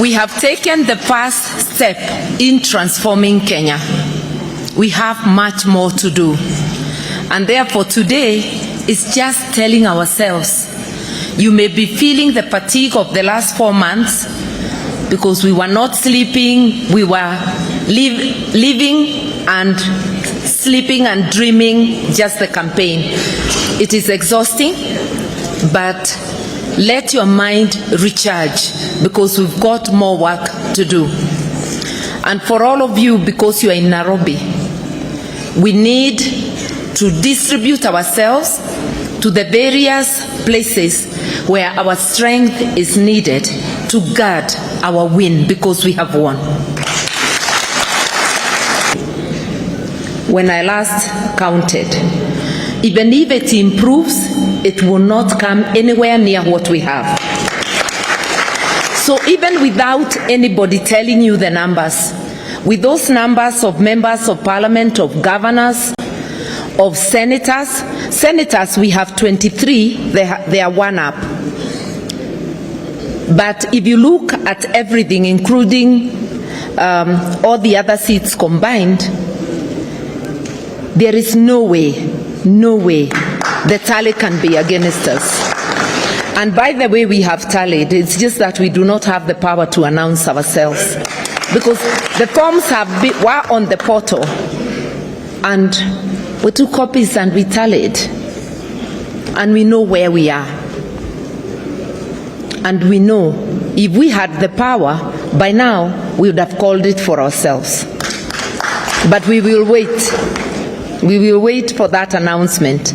We have taken the first step in transforming Kenya. We have much more to do. And therefore today is just telling ourselves, you may be feeling the fatigue of the last 4 months because we were not sleeping, we were living and sleeping and dreaming just the campaign. It is exhausting, but let your mind recharge because we've got more work to do. And for all of you, because you are in Nairobi, we need to distribute ourselves to the various places where our strength is needed to guard our win, because we have won. When I last counted, even if it improves, it will not come anywhere near what we have. So even without anybody telling you the numbers, with those numbers of members of parliament, of governors, of senators, we have 23, they are one up. But if you look at everything, including all the other seats combined, there is no way the tally can be against us. And by the way, we have tallied. It's just that we do not have the power to announce ourselves, because the forms were on the portal, and we took copies and we tallied, and we know where we are. And we know if we had the power, by now we would have called it for ourselves. But we will wait. We will wait for that announcement.